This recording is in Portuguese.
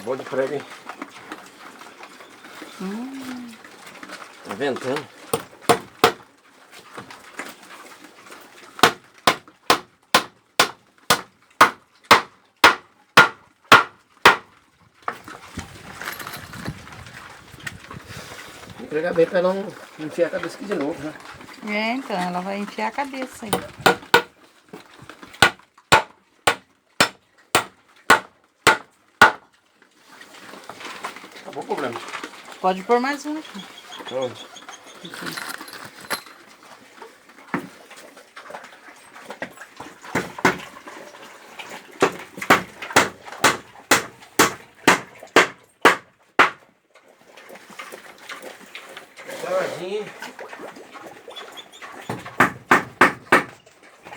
bom de prego, hein? Tá ventando. Vou pregar bem pra não enfiar a cabeça aqui de novo, né? É, então, ela vai enfiar a cabeça aí. Acabou o problema. Pode pôr mais um aqui. Pronto.